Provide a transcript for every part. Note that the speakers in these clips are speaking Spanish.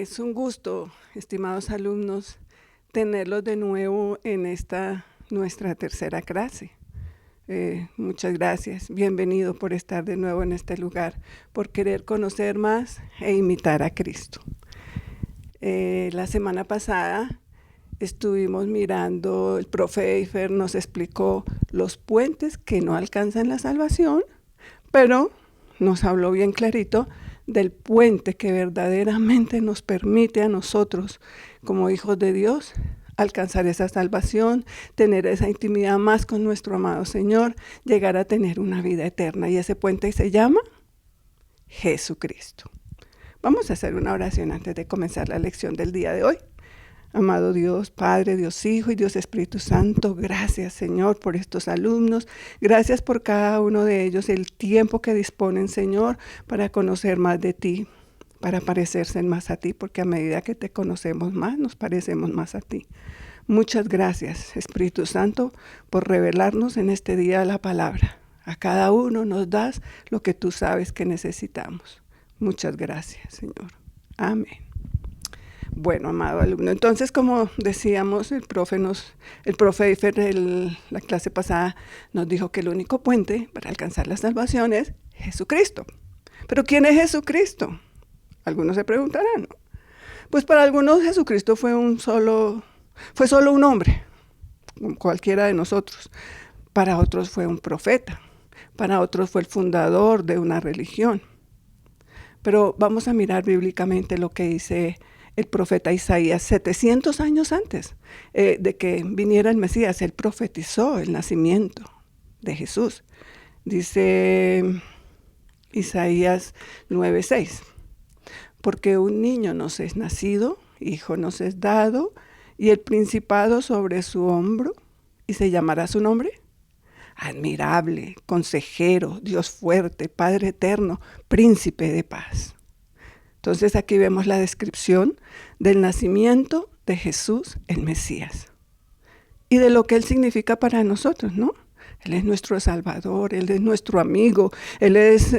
Es un gusto, estimados alumnos, tenerlos de nuevo en esta nuestra tercera clase. Muchas gracias. Bienvenido por estar de nuevo en este lugar, por querer conocer más e imitar a Cristo. La semana pasada estuvimos mirando, el profe Eifer nos explicó los puentes que no alcanzan la salvación, pero nos habló bien clarito del puente que verdaderamente nos permite a nosotros, como hijos de Dios, alcanzar esa salvación, tener esa intimidad más con nuestro amado Señor, llegar a tener una vida eterna. Y ese puente se llama Jesucristo. Vamos a hacer una oración antes de comenzar la lección del día de hoy. Amado Dios, Padre, Dios Hijo y Dios Espíritu Santo, gracias Señor por estos alumnos, gracias por cada uno de ellos, el tiempo que disponen Señor para conocer más de ti, para parecerse más a ti, porque a medida que te conocemos más, nos parecemos más a ti. Muchas gracias Espíritu Santo por revelarnos en este día la palabra. A cada uno nos das lo que tú sabes que necesitamos. Muchas gracias Señor. Amén. Bueno, amado alumno, entonces como decíamos, el profe Eifer la clase pasada nos dijo que el único puente para alcanzar la salvación es Jesucristo. ¿Pero quién es Jesucristo? Algunos se preguntarán, ¿no? Pues para algunos Jesucristo fue solo un hombre, como cualquiera de nosotros. Para otros fue un profeta, para otros fue el fundador de una religión. Pero vamos a mirar bíblicamente lo que dice el profeta Isaías 700 años antes de que viniera el Mesías. Él profetizó el nacimiento de Jesús. Dice Isaías 9:6, porque un niño nos es nacido, hijo nos es dado, y el principado sobre su hombro, y se llamará su nombre Admirable, Consejero, Dios fuerte, Padre eterno, Príncipe de paz. Entonces aquí vemos la descripción del nacimiento de Jesús, el Mesías, y de lo que Él significa para nosotros, ¿no? Él es nuestro Salvador, Él es nuestro amigo, Él es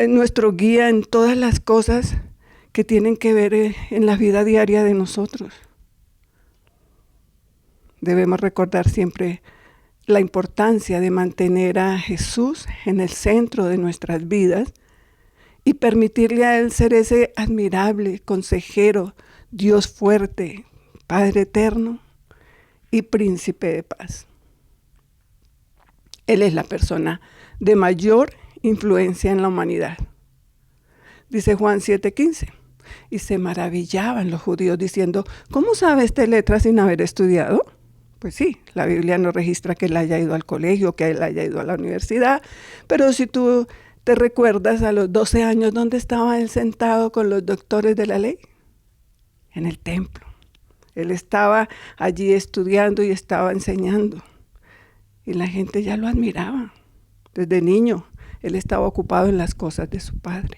nuestro guía en todas las cosas que tienen que ver en la vida diaria de nosotros. Debemos recordar siempre la importancia de mantener a Jesús en el centro de nuestras vidas y permitirle a Él ser ese admirable consejero, Dios fuerte, Padre eterno y Príncipe de paz. Él es la persona de mayor influencia en la humanidad. Dice Juan 7:15, y se maravillaban los judíos diciendo, ¿cómo sabe este letra sin haber estudiado? Pues sí, la Biblia no registra que él haya ido al colegio, que él haya ido a la universidad, pero si tú te recuerdas a los 12 años, ¿dónde estaba él sentado con los doctores de la ley? En el templo. Él estaba allí estudiando y estaba enseñando. Y la gente ya lo admiraba. Desde niño, él estaba ocupado en las cosas de su padre.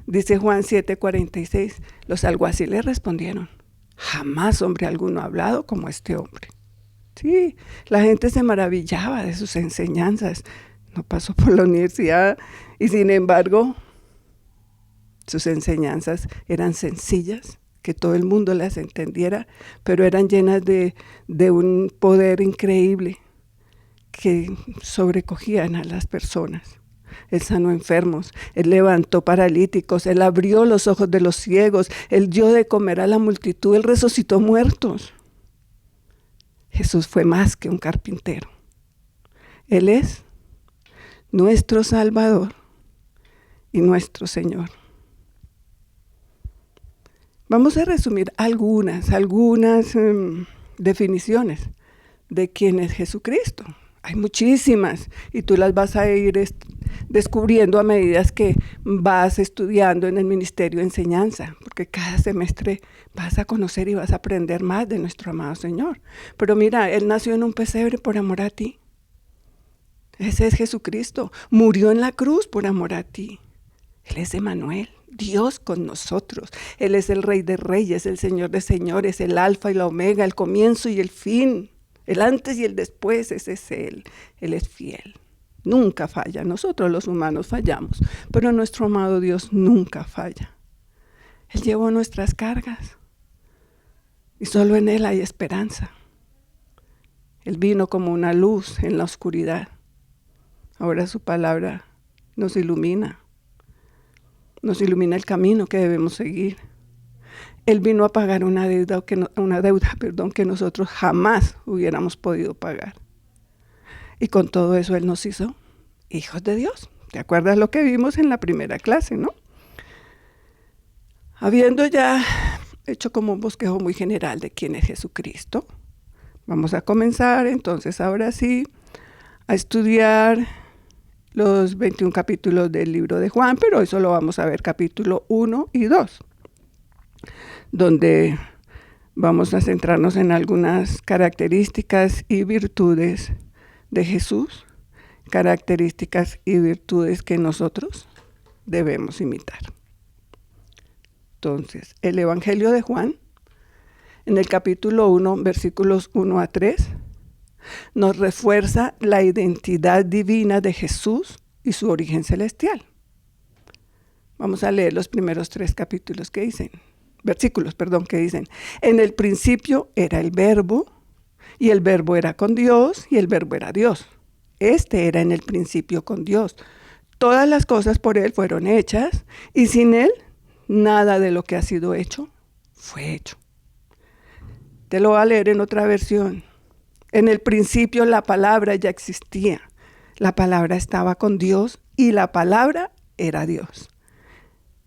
Dice Juan 7:46, los alguaciles respondieron, jamás hombre alguno ha hablado como este hombre. Sí, la gente se maravillaba de sus enseñanzas. No pasó por la universidad y sin embargo sus enseñanzas eran sencillas, que todo el mundo las entendiera, pero eran llenas de un poder increíble que sobrecogían a las personas. Él sanó enfermos, Él levantó paralíticos, Él abrió los ojos de los ciegos, Él dio de comer a la multitud, Él resucitó muertos. Jesús fue más que un carpintero. Él es nuestro Salvador y nuestro Señor. Vamos a resumir algunas definiciones de quién es Jesucristo. Hay muchísimas y tú las vas a ir descubriendo a medida que vas estudiando en el Ministerio de Enseñanza, porque cada semestre vas a conocer y vas a aprender más de nuestro amado Señor. Pero mira, Él nació en un pesebre por amor a ti. Ese es Jesucristo. Murió en la cruz por amor a ti. Él es Emmanuel, Dios con nosotros. Él es el Rey de Reyes, el Señor de Señores, el Alfa y la Omega, el comienzo y el fin. El antes y el después, ese es Él. Él es fiel. Nunca falla. Nosotros los humanos fallamos, pero nuestro amado Dios nunca falla. Él llevó nuestras cargas y solo en Él hay esperanza. Él vino como una luz en la oscuridad. Ahora su palabra nos ilumina el camino que debemos seguir. Él vino a pagar una deuda que nosotros jamás hubiéramos podido pagar. Y con todo eso Él nos hizo hijos de Dios. ¿Te acuerdas lo que vimos en la primera clase, no? Habiendo ya hecho como un bosquejo muy general de quién es Jesucristo, vamos a comenzar entonces ahora sí a estudiar los 21 capítulos del libro de Juan, pero hoy solo vamos a ver capítulo 1 y 2, donde vamos a centrarnos en algunas características y virtudes de Jesús, características y virtudes que nosotros debemos imitar. Entonces, el Evangelio de Juan, en el capítulo 1, versículos 1 a 3, nos refuerza la identidad divina de Jesús y su origen celestial. Vamos a leer los primeros 3 versículos que dicen: en el principio era el Verbo, y el Verbo era con Dios, y el Verbo era Dios. Este era en el principio con Dios. Todas las cosas por Él fueron hechas, y sin Él nada de lo que ha sido hecho fue hecho. Te lo voy a leer en otra versión. En el principio la palabra ya existía. La palabra estaba con Dios y la palabra era Dios.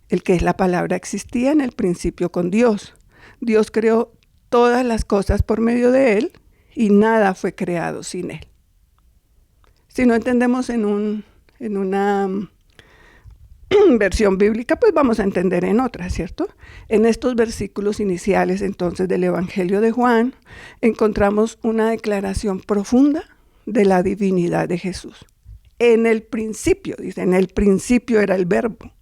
El que es la palabra existía en el principio con Dios. Dios creó todas las cosas por medio de Él y nada fue creado sin Él. Si no entendemos en una versión bíblica, pues vamos a entender en otra, ¿cierto? En estos versículos iniciales entonces del Evangelio de Juan encontramos una declaración profunda de la divinidad de Jesús. En el principio, dice, en el principio era el Verbo.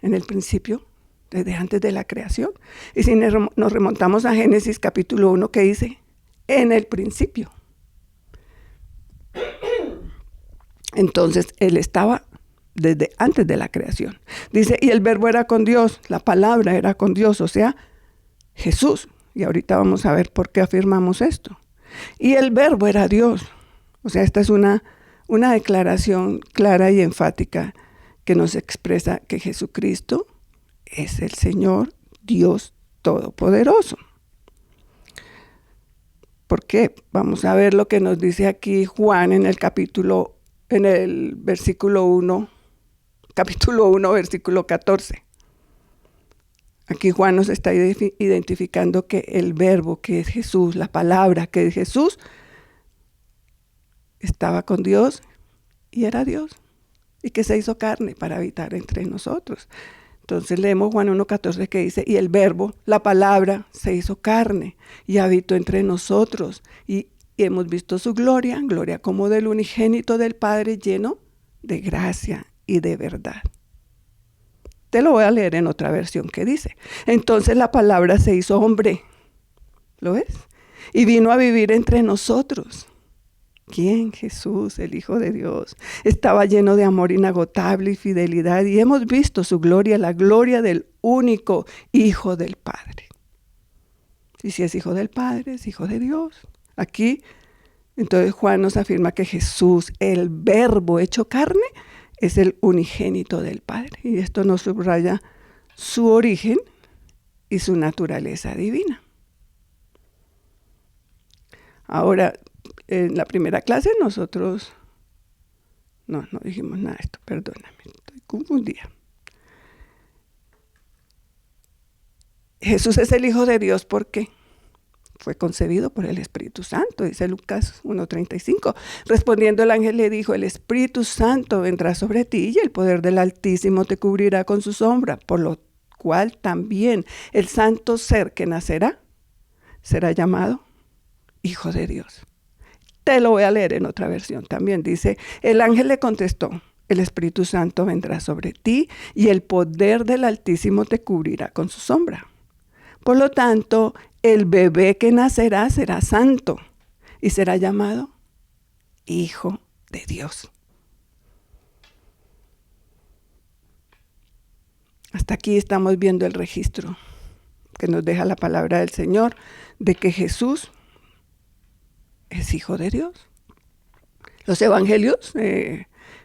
En el principio, desde antes de la creación. Y si nos remontamos a Génesis capítulo 1, que dice, en el principio. Entonces, Él estaba desde antes de la creación. Dice, y el Verbo era con Dios, la palabra era con Dios, o sea, Jesús. Y ahorita vamos a ver por qué afirmamos esto. Y el Verbo era Dios. O sea, esta es una declaración clara y enfática que nos expresa que Jesucristo es el Señor Dios Todopoderoso. ¿Por qué? Vamos a ver lo que nos dice aquí Juan en el versículo 1, capítulo 1, versículo 14. Aquí Juan nos está identificando que el Verbo, que es Jesús, la palabra que es Jesús, estaba con Dios y era Dios, y que se hizo carne para habitar entre nosotros. Entonces leemos Juan 1:14 que dice, y el Verbo, la palabra, se hizo carne y habitó entre nosotros, y hemos visto su gloria, gloria como del unigénito del Padre, lleno de gracia y de verdad. Te lo voy a leer en otra versión que dice, entonces la palabra se hizo hombre, ¿lo ves? Y vino a vivir entre nosotros. ¿Quién? Jesús, el Hijo de Dios. Estaba lleno de amor inagotable y fidelidad, y hemos visto su gloria, la gloria del único Hijo del Padre. Y si es Hijo del Padre, es Hijo de Dios. Aquí, entonces Juan nos afirma que Jesús, el Verbo hecho carne, es el unigénito del Padre. Y esto nos subraya su origen y su naturaleza divina. Ahora, en la primera clase nosotros no dijimos nada de esto, perdóname, estoy confundida. Jesús es el Hijo de Dios porque fue concebido por el Espíritu Santo, dice Lucas 1:35. Respondiendo el ángel le dijo, el Espíritu Santo vendrá sobre ti y el poder del Altísimo te cubrirá con su sombra, por lo cual también el santo ser que nacerá será llamado Hijo de Dios. Te lo voy a leer en otra versión también. Dice, el ángel le contestó, el Espíritu Santo vendrá sobre ti y el poder del Altísimo te cubrirá con su sombra. Por lo tanto, el bebé que nacerá será santo y será llamado Hijo de Dios. Hasta aquí estamos viendo el registro que nos deja la palabra del Señor de que Jesús es Hijo de Dios. Los evangelios,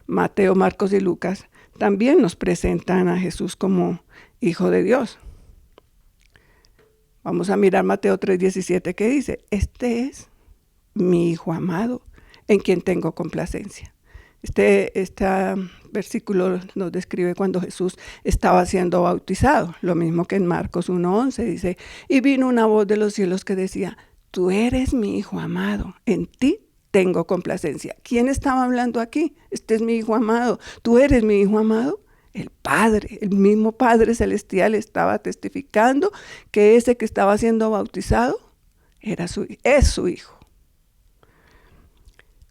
Mateo, Marcos y Lucas, también nos presentan a Jesús como Hijo de Dios. Vamos a mirar Mateo 3:17 que dice, este es mi Hijo amado, en quien tengo complacencia. Este versículo nos describe cuando Jesús estaba siendo bautizado, lo mismo que en Marcos 1:11 dice, y vino una voz de los cielos que decía, tú eres mi Hijo amado, en ti tengo complacencia. ¿Quién estaba hablando aquí? Este es mi Hijo amado, tú eres mi Hijo amado. El Padre, el mismo Padre Celestial estaba testificando que ese que estaba siendo bautizado es su Hijo.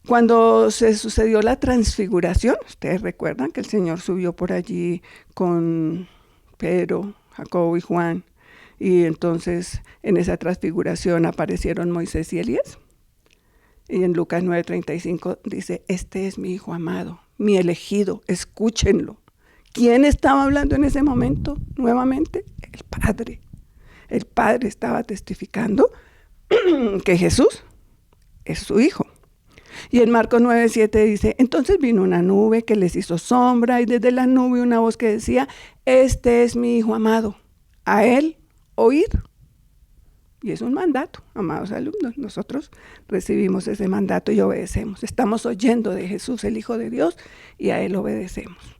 Cuando se sucedió la transfiguración, ustedes recuerdan que el Señor subió por allí con Pedro, Jacobo y Juan, y entonces en esa transfiguración aparecieron Moisés y Elías. Y en Lucas 9:35 dice, este es mi Hijo amado, mi elegido, escúchenlo. ¿Quién estaba hablando en ese momento nuevamente? El Padre. El Padre estaba testificando que Jesús es su Hijo. Y en Marcos 9:7 dice, entonces vino una nube que les hizo sombra y desde la nube una voz que decía, este es mi Hijo amado, a él oíd. Y es un mandato, amados alumnos. Nosotros recibimos ese mandato y obedecemos. Estamos oyendo de Jesús, el Hijo de Dios, y a él obedecemos.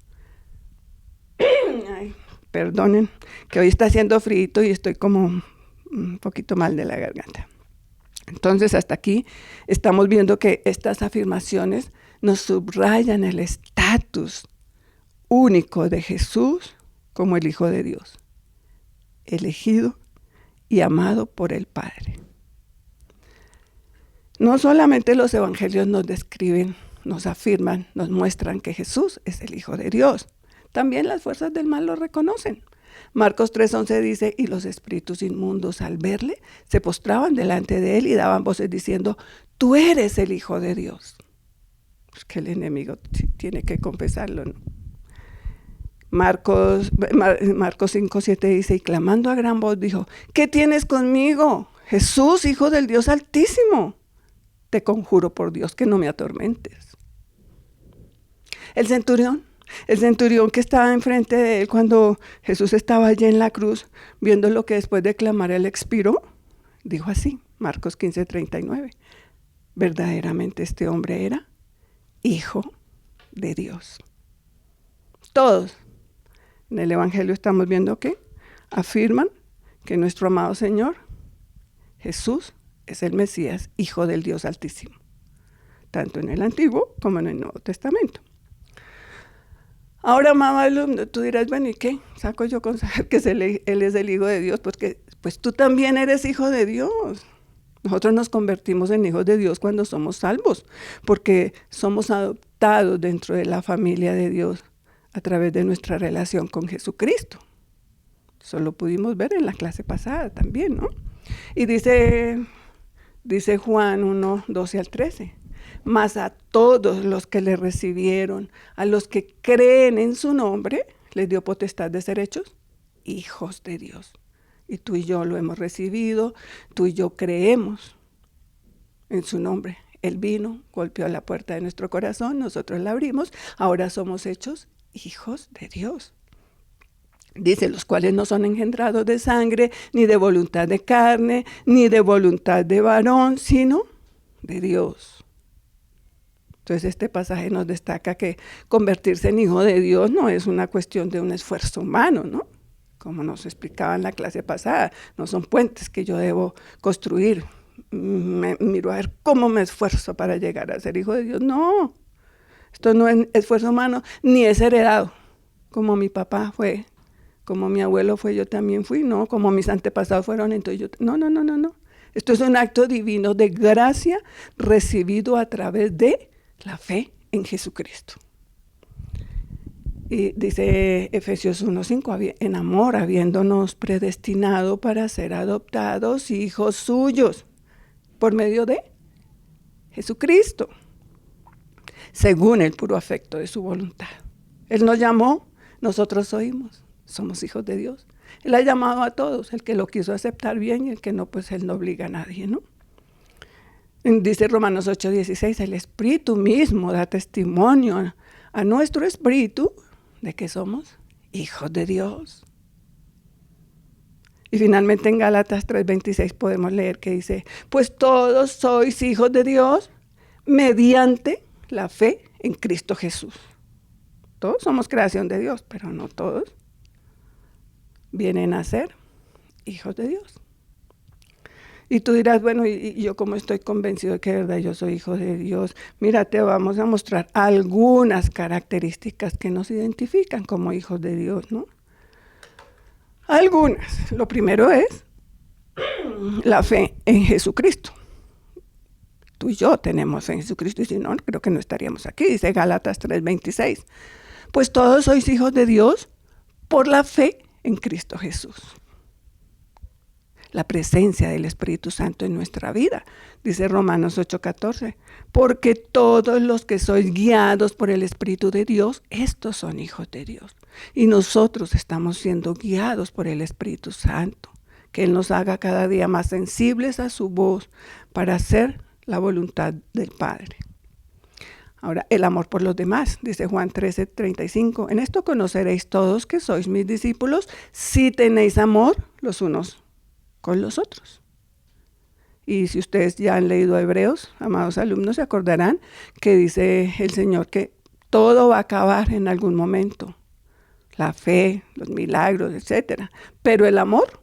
Ay, perdonen, que hoy está haciendo frío y estoy como un poquito mal de la garganta. Entonces, hasta aquí estamos viendo que estas afirmaciones nos subrayan el estatus único de Jesús como el Hijo de Dios, elegido y amado por el Padre. No solamente los evangelios nos describen, nos afirman, nos muestran que Jesús es el Hijo de Dios. También las fuerzas del mal lo reconocen. Marcos 3:11 dice, y los espíritus inmundos al verle se postraban delante de él y daban voces diciendo, tú eres el Hijo de Dios. Pues que el enemigo tiene que confesarlo, ¿no? Marcos 5:7 dice, y clamando a gran voz dijo, ¿qué tienes conmigo? Jesús, Hijo del Dios Altísimo. Te conjuro por Dios que no me atormentes. El centurión que estaba enfrente de él cuando Jesús estaba allí en la cruz, viendo lo que después de clamar él expiró, dijo así, Marcos 15:39, verdaderamente este hombre era Hijo de Dios. Todos en el Evangelio estamos viendo que afirman que nuestro amado Señor, Jesús, es el Mesías, Hijo del Dios Altísimo, tanto en el Antiguo como en el Nuevo Testamento. Ahora, amado alumno, tú dirás, bueno, ¿y qué? ¿Saco yo con saber que Él es el Hijo de Dios? Pues tú también eres Hijo de Dios. Nosotros nos convertimos en hijos de Dios cuando somos salvos, porque somos adoptados dentro de la familia de Dios a través de nuestra relación con Jesucristo. Eso lo pudimos ver en la clase pasada también, ¿no? Y dice Juan 1:12-13. Mas a todos los que le recibieron, a los que creen en su nombre, les dio potestad de ser hechos hijos de Dios. Y tú y yo lo hemos recibido, tú y yo creemos en su nombre. Él vino, golpeó la puerta de nuestro corazón, nosotros la abrimos, ahora somos hechos hijos de Dios. Dice, los cuales no son engendrados de sangre, ni de voluntad de carne, ni de voluntad de varón, sino de Dios. Entonces este pasaje nos destaca que convertirse en hijo de Dios no es una cuestión de un esfuerzo humano, ¿no? Como nos explicaba en la clase pasada, no son puentes que yo debo construir. Miro a ver cómo me esfuerzo para llegar a ser hijo de Dios. No, esto no es esfuerzo humano, ni es heredado, como mi papá fue, como mi abuelo fue, yo también fui, no, como mis antepasados fueron, entonces yo, no. Esto es un acto divino de gracia recibido a través de la fe en Jesucristo. Y dice Efesios 1:5, en amor, habiéndonos predestinado para ser adoptados hijos suyos por medio de Jesucristo, según el puro afecto de su voluntad. Él nos llamó, nosotros oímos. somos hijos de Dios. Él ha llamado a todos, el que lo quiso aceptar bien y el que no, pues Él no obliga a nadie, ¿no? Dice Romanos 8:16, el Espíritu mismo da testimonio a nuestro espíritu de que somos hijos de Dios. Y finalmente en Gálatas 3:26 podemos leer que dice, pues todos sois hijos de Dios mediante la fe en Cristo Jesús. Todos somos creación de Dios, pero no todos vienen a ser hijos de Dios. Y tú dirás, bueno, y yo como estoy convencido de que de verdad yo soy hijo de Dios. Mira, te vamos a mostrar algunas características que nos identifican como hijos de Dios, ¿no? Algunas. Lo primero es la fe en Jesucristo. Tú y yo tenemos fe en Jesucristo y si no, creo que no estaríamos aquí. Dice Gálatas 3:26. Pues todos sois hijos de Dios por la fe en Cristo Jesús. La presencia del Espíritu Santo en nuestra vida. Dice Romanos 8:14, porque todos los que sois guiados por el Espíritu de Dios, estos son hijos de Dios. Y nosotros estamos siendo guiados por el Espíritu Santo, que Él nos haga cada día más sensibles a su voz para hacer la voluntad del Padre. Ahora, el amor por los demás, dice Juan 13:35, en esto conoceréis todos que sois mis discípulos, si tenéis amor los unos con los otros. Y si ustedes ya han leído Hebreos, amados alumnos, se acordarán que dice el Señor que todo va a acabar en algún momento. La fe, los milagros, etcétera. Pero el amor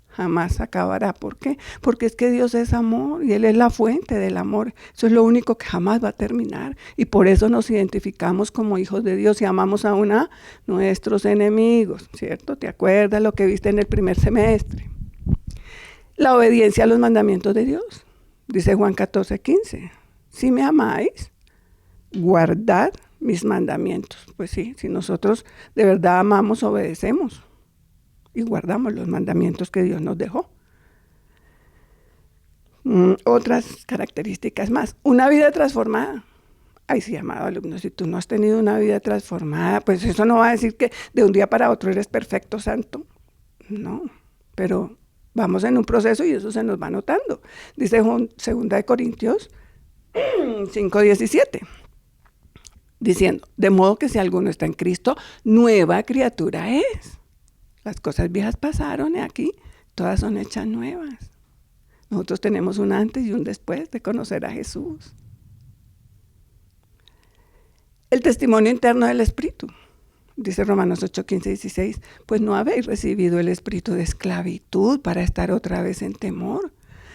jamás acabará. ¿Por qué? Porque es que Dios es amor y Él es la fuente del amor. Eso es lo único que jamás va a terminar. Y por eso nos identificamos como hijos de Dios y amamos aún a nuestros enemigos, ¿cierto? ¿Te acuerdas lo que viste en el primer semestre? La obediencia a los mandamientos de Dios. Dice Juan 14:15. Si me amáis, guardad mis mandamientos. Pues sí, si nosotros de verdad amamos, obedecemos y guardamos los mandamientos que Dios nos dejó. Otras características más. Una vida transformada. Ay, sí, amado alumno, si tú no has tenido una vida transformada, pues eso no va a decir que de un día para otro eres perfecto, santo. No, pero vamos en un proceso y eso se nos va notando. Dice 2 Corintios 5:17, diciendo, de modo que si alguno está en Cristo, nueva criatura es. Las cosas viejas pasaron y aquí todas son hechas nuevas. Nosotros tenemos un antes y un después de conocer a Jesús. El testimonio interno del Espíritu. Dice Romanos 8:15-16, pues no habéis recibido el espíritu de esclavitud para estar otra vez en temor,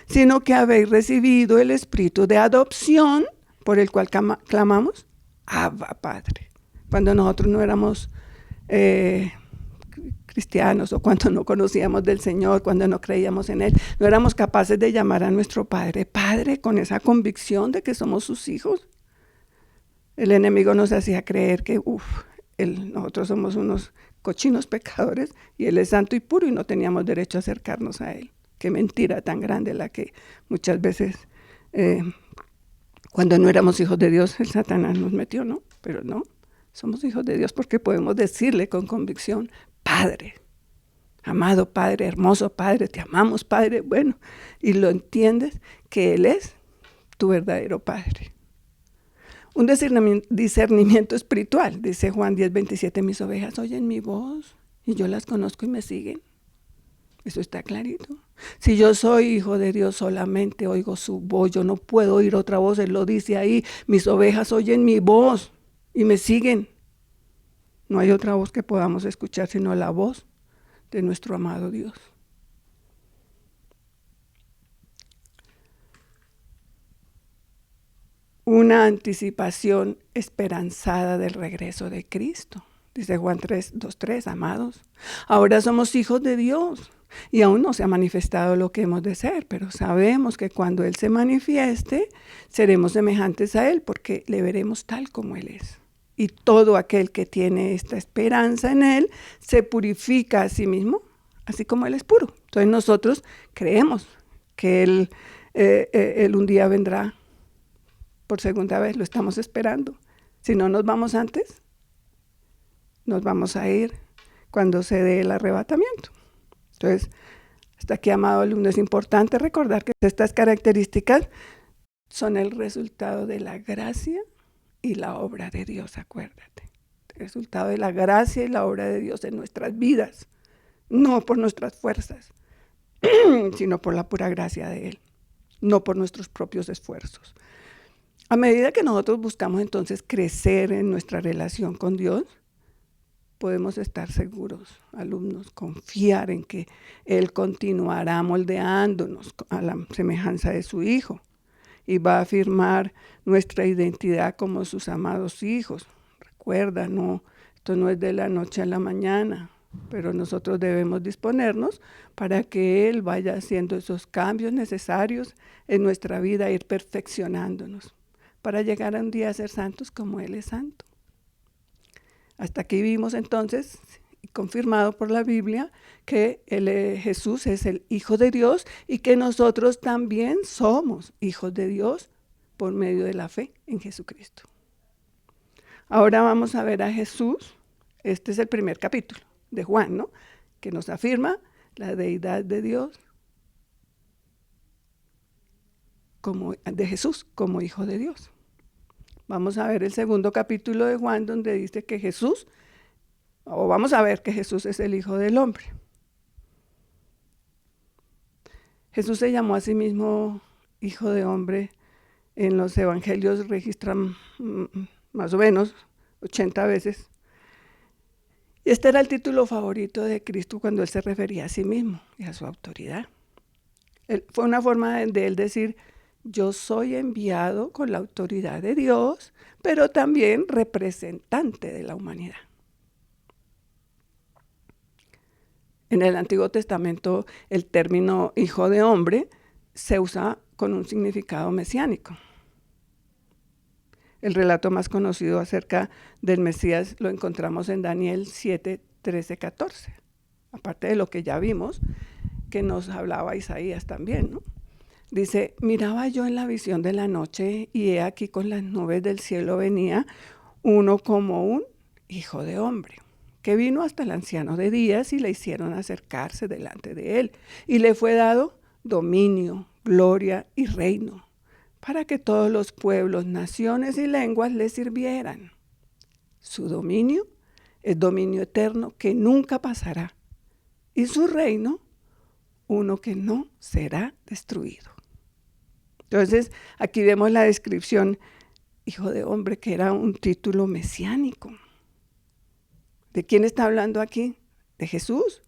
sino que habéis recibido el espíritu de adopción por el cual clamamos, Abba, Padre. Cuando nosotros no éramos cristianos o cuando no conocíamos del Señor, cuando no creíamos en Él, no éramos capaces de llamar a nuestro Padre, Padre, con esa convicción de que somos sus hijos. El enemigo nos hacía creer que, nosotros somos unos cochinos pecadores y Él es santo y puro y no teníamos derecho a acercarnos a Él. Qué mentira tan grande la que muchas veces, cuando no éramos hijos de Dios, el Satanás nos metió, ¿no? Pero no, somos hijos de Dios porque podemos decirle con convicción, Padre, amado Padre, hermoso Padre, te amamos Padre, bueno, y lo entiendes que Él es tu verdadero Padre. Un discernimiento espiritual, dice Juan 10:27, mis ovejas oyen mi voz y yo las conozco y me siguen. Eso está clarito. Si yo soy hijo de Dios, solamente oigo su voz, yo no puedo oír otra voz, Él lo dice ahí, mis ovejas oyen mi voz y me siguen. No hay otra voz que podamos escuchar sino la voz de nuestro amado Dios. Una anticipación esperanzada del regreso de Cristo. Dice Juan 2:3, amados, ahora somos hijos de Dios y aún no se ha manifestado lo que hemos de ser, pero sabemos que cuando Él se manifieste, seremos semejantes a Él porque le veremos tal como Él es. Y todo aquel que tiene esta esperanza en Él se purifica a sí mismo, así como Él es puro. Entonces nosotros creemos que Él un día vendrá por segunda vez, lo estamos esperando. Si no nos vamos antes, nos vamos a ir cuando se dé el arrebatamiento. Entonces, hasta aquí, amado alumno, es importante recordar que estas características son el resultado de la gracia y la obra de Dios, acuérdate. El resultado de la gracia y la obra de Dios en nuestras vidas, no por nuestras fuerzas, sino por la pura gracia de Él, no por nuestros propios esfuerzos. A medida que nosotros buscamos entonces crecer en nuestra relación con Dios, podemos estar seguros, alumnos, confiar en que Él continuará moldeándonos a la semejanza de su Hijo y va a afirmar nuestra identidad como sus amados hijos. Recuerda, esto no es de la noche a la mañana, pero nosotros debemos disponernos para que Él vaya haciendo esos cambios necesarios en nuestra vida, ir perfeccionándonos, para llegar a un día a ser santos como Él es santo. Hasta aquí vimos entonces, confirmado por la Biblia, que Jesús es el Hijo de Dios y que nosotros también somos hijos de Dios por medio de la fe en Jesucristo. Ahora vamos a ver a Jesús. Este es el primer capítulo de Juan, ¿no? Que nos afirma la deidad de Dios, de Jesús como Hijo de Dios. Vamos a ver el segundo capítulo de Juan, donde dice que vamos a ver que Jesús es el Hijo del Hombre. Jesús se llamó a sí mismo Hijo de Hombre. En los evangelios registran más o menos 80 veces. Y este era el título favorito de Cristo cuando Él se refería a sí mismo y a su autoridad. Fue una forma de Él decir: yo soy enviado con la autoridad de Dios, pero también representante de la humanidad. En el Antiguo Testamento, el término Hijo de Hombre se usa con un significado mesiánico. El relato más conocido acerca del Mesías lo encontramos en Daniel 7, 13, 14. Aparte de lo que ya vimos, que nos hablaba Isaías también, ¿no? Dice: miraba yo en la visión de la noche, y he aquí con las nubes del cielo venía uno como un hijo de hombre, que vino hasta el anciano de días y le hicieron acercarse delante de él. Y le fue dado dominio, gloria y reino, para que todos los pueblos, naciones y lenguas le sirvieran. Su dominio es dominio eterno que nunca pasará, y su reino uno que no será destruido. Entonces, aquí vemos la descripción, Hijo de Hombre, que era un título mesiánico. ¿De quién está hablando aquí? De Jesús.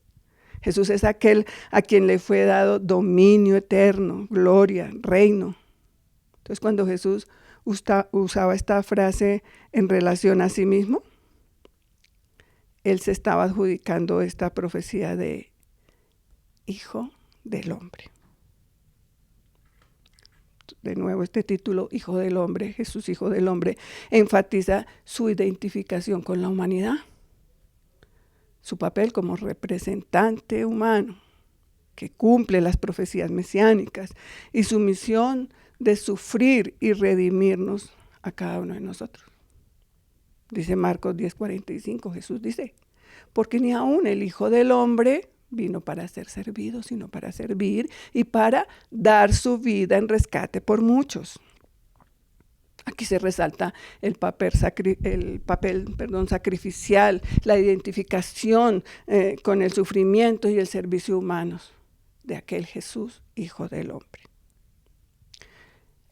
Jesús es aquel a quien le fue dado dominio eterno, gloria, reino. Entonces, cuando Jesús usaba esta frase en relación a sí mismo, Él se estaba adjudicando esta profecía de Hijo del Hombre. De nuevo, este título, Hijo del Hombre, Jesús Hijo del Hombre, enfatiza su identificación con la humanidad, su papel como representante humano que cumple las profecías mesiánicas y su misión de sufrir y redimirnos a cada uno de nosotros. Dice Marcos 10:45, Jesús dice: porque ni aún el Hijo del Hombre vino para ser servido, sino para servir y para dar su vida en rescate por muchos. Aquí se resalta el papel sacrificial, la identificación con el sufrimiento y el servicio humanos de aquel Jesús, Hijo del Hombre.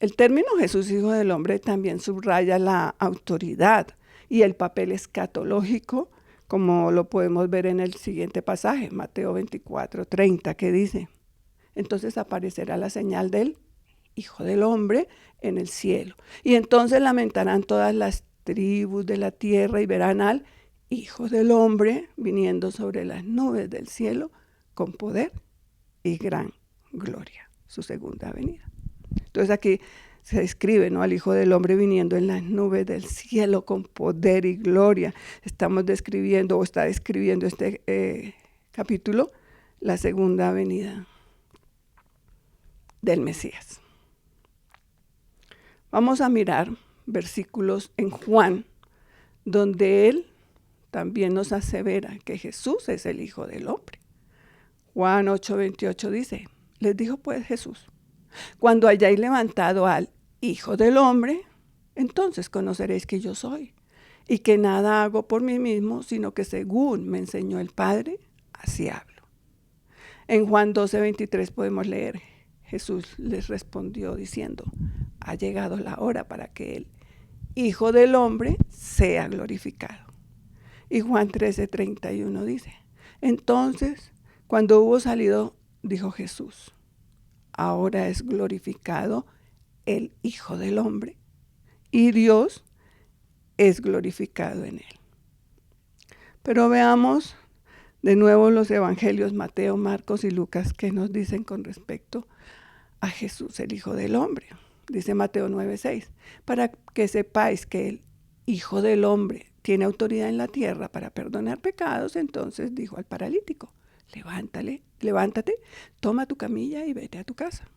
El término Jesús, Hijo del Hombre, también subraya la autoridad y el papel escatológico, como lo podemos ver en el siguiente pasaje, Mateo 24:30, que dice: entonces aparecerá la señal del Hijo del Hombre en el cielo, y entonces lamentarán todas las tribus de la tierra y verán al Hijo del Hombre viniendo sobre las nubes del cielo con poder y gran gloria, su segunda venida. Entonces aquí se describe, ¿no?, al Hijo del Hombre viniendo en las nubes del cielo con poder y gloria. Estamos describiendo, o está describiendo este capítulo, la segunda venida del Mesías. Vamos a mirar versículos en Juan, donde él también nos asevera que Jesús es el Hijo del Hombre. Juan 8:28 dice, les dijo pues Jesús, cuando hayáis levantado al Hijo del Hombre, entonces conoceréis que yo soy, y que nada hago por mí mismo, sino que según me enseñó el Padre, así hablo. En Juan 12:23 podemos leer, Jesús les respondió diciendo, ha llegado la hora para que el Hijo del Hombre sea glorificado. Y Juan 13:31 dice, entonces, cuando hubo salido, dijo Jesús, ahora es glorificado el Hijo del Hombre, y Dios es glorificado en él. Pero veamos de nuevo los evangelios Mateo, Marcos y Lucas que nos dicen con respecto a Jesús, el Hijo del Hombre. Dice Mateo 9:6, para que sepáis que el Hijo del Hombre tiene autoridad en la tierra para perdonar pecados, entonces dijo al paralítico, levántate, toma tu camilla y vete a tu casa.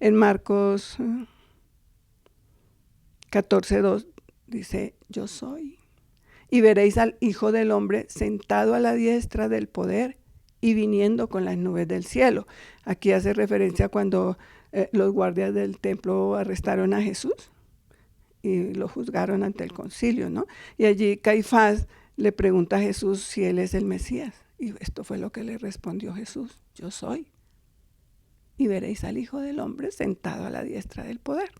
En Marcos 14:2 dice, yo soy. Y veréis al Hijo del Hombre sentado a la diestra del poder y viniendo con las nubes del cielo. Aquí hace referencia cuando los guardias del templo arrestaron a Jesús y lo juzgaron ante el concilio, ¿no? Y allí Caifás le pregunta a Jesús si él es el Mesías. Y esto fue lo que le respondió Jesús, yo soy. Y veréis al Hijo del Hombre sentado a la diestra del poder.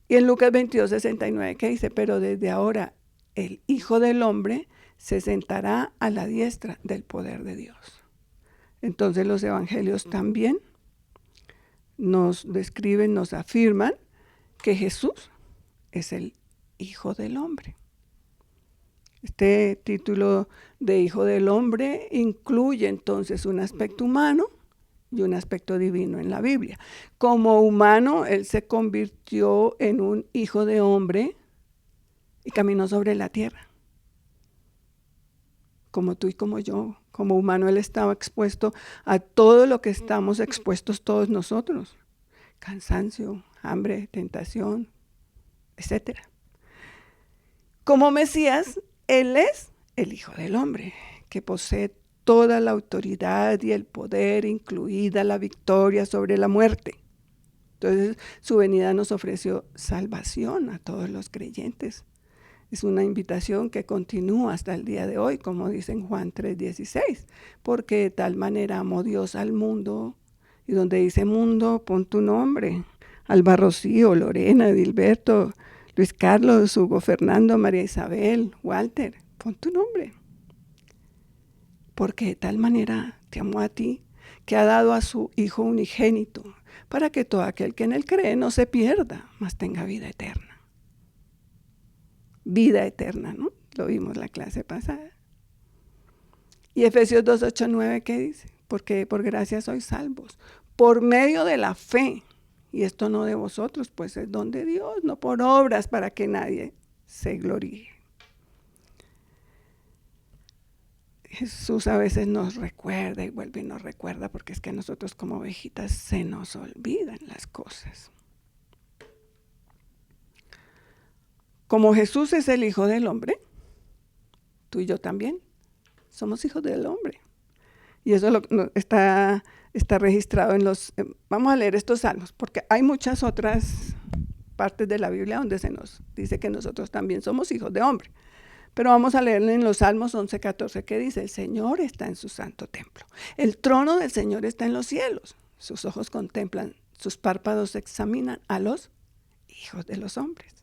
Y en Lucas 22:69, ¿qué dice? Pero desde ahora el Hijo del Hombre se sentará a la diestra del poder de Dios. Entonces los evangelios también nos describen, nos afirman que Jesús es el Hijo del Hombre. Este título de Hijo del Hombre incluye entonces un aspecto humano y un aspecto divino en la Biblia. Como humano, él se convirtió en un hijo de hombre y caminó sobre la tierra. Como tú y como yo, como humano, él estaba expuesto a todo lo que estamos expuestos todos nosotros. Cansancio, hambre, tentación, etc. Como Mesías, él es el Hijo del Hombre, que posee toda la autoridad y el poder, incluida la victoria sobre la muerte. Entonces, su venida nos ofreció salvación a todos los creyentes. Es una invitación que continúa hasta el día de hoy, como dice en Juan 3:16, porque de tal manera amó Dios al mundo, y donde dice mundo, pon tu nombre, Alba Rocío, Lorena, Dilberto, Luis Carlos, Hugo Fernando, María Isabel, Walter, pon tu nombre. Porque de tal manera te amó a ti, que ha dado a su Hijo unigénito, para que todo aquel que en él cree no se pierda, mas tenga vida eterna. Vida eterna, ¿no? Lo vimos la clase pasada. Y Efesios 2:8-9, ¿qué dice? Porque por gracia sois salvos, por medio de la fe. Y esto no de vosotros, pues es don de Dios, no por obras para que nadie se gloríe. Jesús a veces nos recuerda y vuelve y nos recuerda, porque es que nosotros como ovejitas se nos olvidan las cosas. Como Jesús es el Hijo del Hombre, tú y yo también somos hijos del hombre. Y eso está registrado en los... Vamos a leer estos salmos, porque hay muchas otras partes de la Biblia donde se nos dice que nosotros también somos hijos de hombre. Pero vamos a leer en los Salmos 11:14 que dice, el Señor está en su santo templo. El trono del Señor está en los cielos. Sus ojos contemplan, sus párpados examinan a los hijos de los hombres.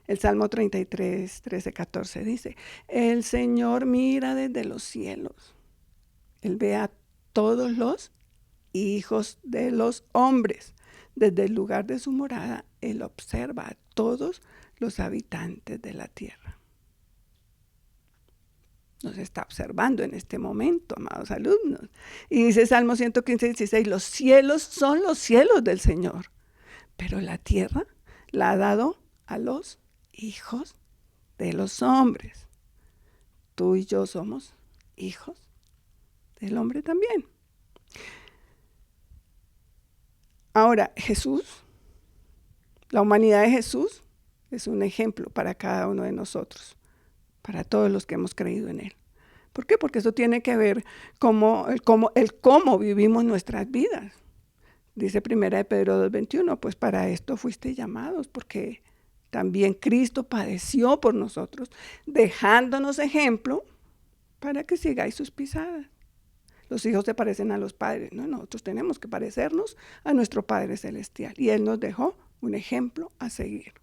El Salmo 33:13-14 dice, el Señor mira desde los cielos. Él ve a todos los hijos de los hombres. Desde el lugar de su morada, Él observa a todos los habitantes de la tierra. Nos está observando en este momento, amados alumnos. Y dice Salmo 115:16, los cielos son los cielos del Señor, pero la tierra la ha dado a los hijos de los hombres. Tú y yo somos hijos del hombre también. Ahora, Jesús, la humanidad de Jesús es un ejemplo para cada uno de nosotros. para todos los que hemos creído en Él. ¿Por qué? Porque eso tiene que ver cómo vivimos nuestras vidas. Dice 1 Pedro 2:21, pues para esto fuiste llamados, porque también Cristo padeció por nosotros, dejándonos ejemplo para que sigáis sus pisadas. Los hijos se parecen a los padres, ¿no? Nosotros tenemos que parecernos a nuestro Padre Celestial. Y Él nos dejó un ejemplo a seguir.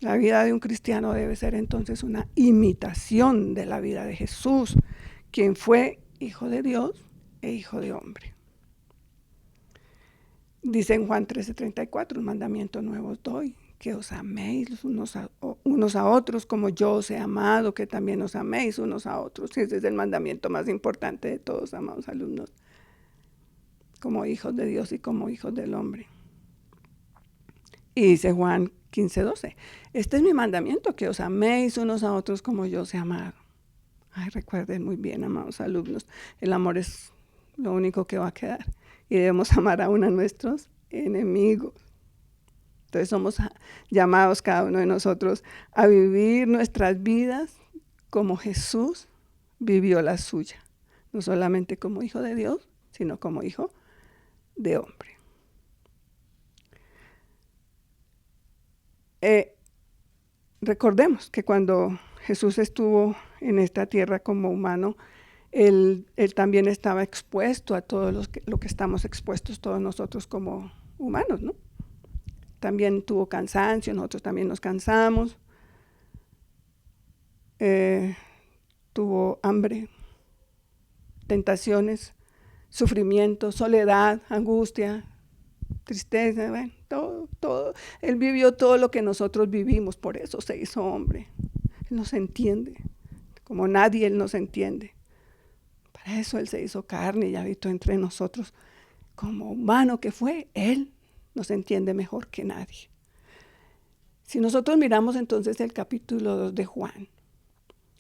La vida de un cristiano debe ser entonces una imitación de la vida de Jesús, quien fue hijo de Dios e hijo de hombre. Dice en Juan 13:34, un mandamiento nuevo os doy, que os améis unos a otros como yo os he amado, que también os améis unos a otros. Y ese es el mandamiento más importante de todos, amados alumnos, como hijos de Dios y como hijos del hombre. Y dice Juan 15:12, este es mi mandamiento, que os améis unos a otros como yo os he amado. Ay, recuerden muy bien, amados alumnos, el amor es lo único que va a quedar. Y debemos amar aún a nuestros enemigos. Entonces somos llamados cada uno de nosotros a vivir nuestras vidas como Jesús vivió la suya. No solamente como hijo de Dios, sino como hijo de hombre. Recordemos que cuando Jesús estuvo en esta tierra como humano, Él también estaba expuesto a todo lo que estamos expuestos todos nosotros como humanos, ¿no? También tuvo cansancio, nosotros también nos cansamos. Tuvo hambre, tentaciones, sufrimiento, soledad, angustia, tristeza, bueno, todo. Él vivió todo lo que nosotros vivimos, por eso se hizo hombre. Él nos entiende, como nadie Él nos entiende. Para eso Él se hizo carne y habitó entre nosotros. Como humano que fue, Él nos entiende mejor que nadie. Si nosotros miramos entonces el capítulo 2 de Juan,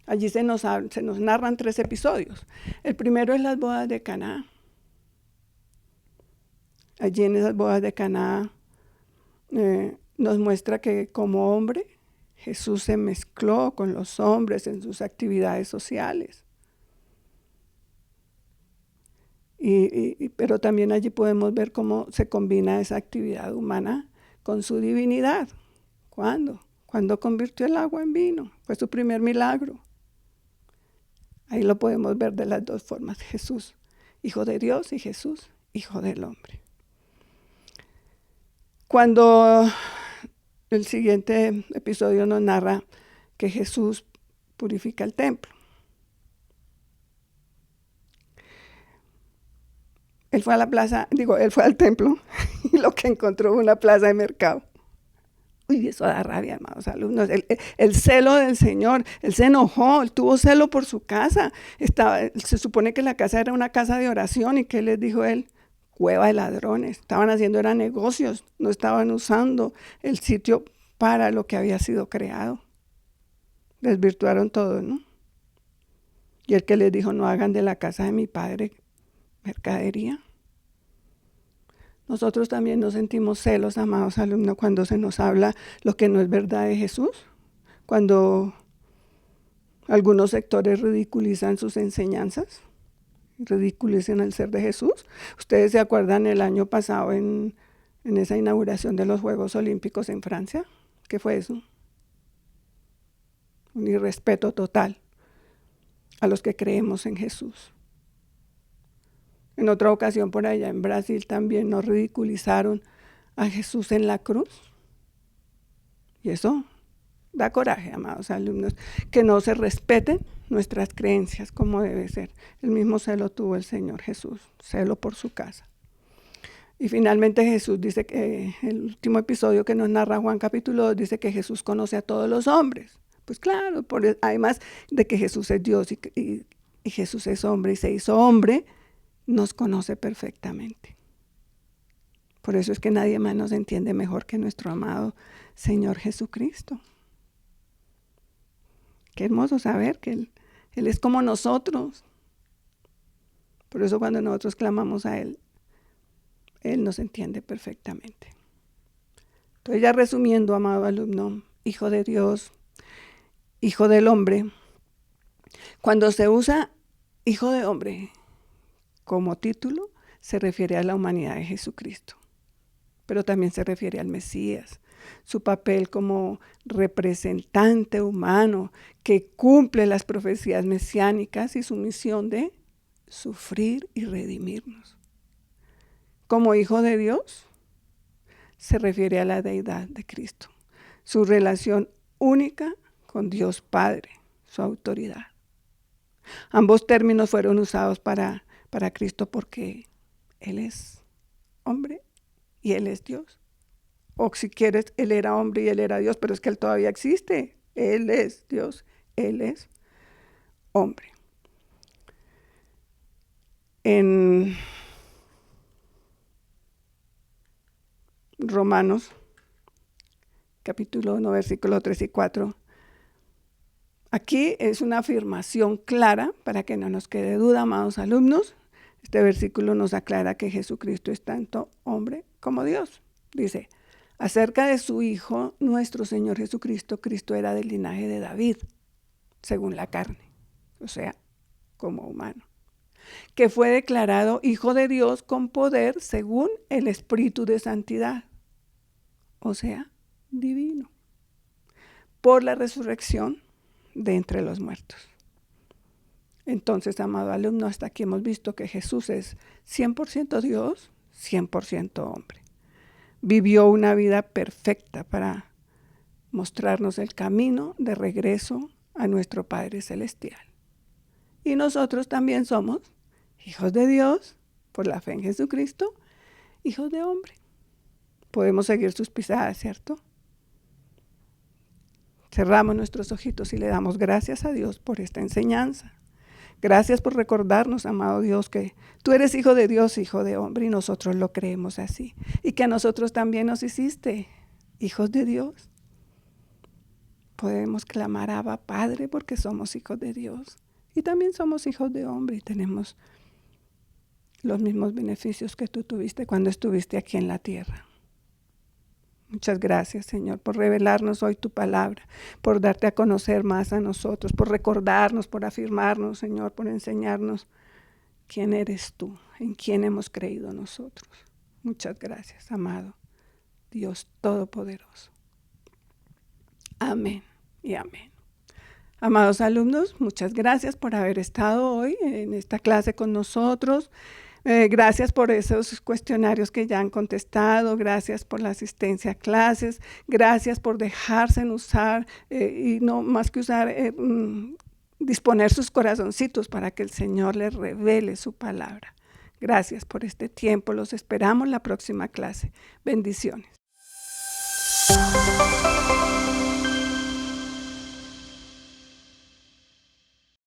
allí se nos narran 3 episodios. El primero es las bodas de Caná. Allí en esas bodas de Caná nos muestra que como hombre Jesús se mezcló con los hombres en sus actividades sociales. Pero también allí podemos ver cómo se combina esa actividad humana con su divinidad. ¿Cuándo? Cuando convirtió el agua en vino. Fue su primer milagro. Ahí lo podemos ver de las dos formas. Jesús, hijo de Dios, y Jesús, hijo del hombre. Cuando el siguiente episodio nos narra que Jesús purifica el templo. Él fue al templo y lo que encontró fue una plaza de mercado. Uy, eso da rabia, hermanos alumnos. El celo del Señor, Él se enojó, Él tuvo celo por su casa. Se supone que la casa era una casa de oración y ¿qué les dijo Él? Cueva de ladrones. Estaban haciendo negocios, no estaban usando el sitio para lo que había sido creado. Desvirtuaron todo, ¿no? Y el que les dijo, no hagan de la casa de mi padre mercadería. Nosotros también nos sentimos celos, amados alumnos, cuando se nos habla lo que no es verdad de Jesús, cuando algunos sectores ridiculizan sus enseñanzas, ridiculizan el ser de Jesús. Ustedes se acuerdan el año pasado en esa inauguración de los Juegos Olímpicos en Francia. ¿Qué fue eso? Un irrespeto total a los que creemos en Jesús. En otra ocasión por allá en Brasil también nos ridiculizaron a Jesús en la cruz. Y eso da coraje, amados alumnos, que no se respeten nuestras creencias como debe ser. El mismo celo tuvo el Señor Jesús, celo por su casa. Y finalmente Jesús dice que el último episodio que nos narra Juan capítulo 2 dice que Jesús conoce a todos los hombres. Pues claro, además de que Jesús es Dios y Jesús es hombre y se hizo hombre, nos conoce perfectamente. Por eso es que nadie más nos entiende mejor que nuestro amado Señor Jesucristo. Qué hermoso saber que Él es como nosotros. Por eso cuando nosotros clamamos a Él, Él nos entiende perfectamente. Entonces ya resumiendo, amado alumno, hijo de Dios, hijo del hombre, cuando se usa hijo de hombre como título, se refiere a la humanidad de Jesucristo, pero también se refiere al Mesías, su papel como representante humano que cumple las profecías mesiánicas y su misión de sufrir y redimirnos. Como hijo de Dios, se refiere a la deidad de Cristo, su relación única con Dios Padre, su autoridad. Ambos términos fueron usados para Cristo porque Él es hombre y Él es Dios. O si quieres, Él era hombre y Él era Dios, pero es que Él todavía existe. Él es Dios, Él es hombre. En Romanos, capítulo 1, versículos 3 y 4, aquí es una afirmación clara para que no nos quede duda, amados alumnos. Este versículo nos aclara que Jesucristo es tanto hombre como Dios. Dice, acerca de su Hijo, nuestro Señor Jesucristo, Cristo era del linaje de David, según la carne, o sea, como humano, que fue declarado Hijo de Dios con poder según el Espíritu de Santidad, o sea, divino, por la resurrección de entre los muertos. Entonces, amado alumno, hasta aquí hemos visto que Jesús es 100% Dios, 100% hombre. Vivió una vida perfecta para mostrarnos el camino de regreso a nuestro Padre Celestial. Y nosotros también somos hijos de Dios, por la fe en Jesucristo, hijos de hombre. Podemos seguir sus pisadas, ¿cierto? Cerramos nuestros ojitos y le damos gracias a Dios por esta enseñanza. Gracias por recordarnos, amado Dios, que tú eres hijo de Dios, hijo de hombre, y nosotros lo creemos así. Y que a nosotros también nos hiciste hijos de Dios. Podemos clamar Abba, Padre, porque somos hijos de Dios. Y también somos hijos de hombre y tenemos los mismos beneficios que tú tuviste cuando estuviste aquí en la tierra. Muchas gracias, Señor, por revelarnos hoy tu palabra, por darte a conocer más a nosotros, por recordarnos, por afirmarnos, Señor, por enseñarnos quién eres tú, en quién hemos creído nosotros. Muchas gracias, amado Dios Todopoderoso. Amén y amén. Amados alumnos, muchas gracias por haber estado hoy en esta clase con nosotros. Gracias por esos cuestionarios que ya han contestado, gracias por la asistencia a clases, gracias por dejarse usar y no más que usar, disponer sus corazoncitos para que el Señor les revele su palabra. Gracias por este tiempo, los esperamos la próxima clase. Bendiciones.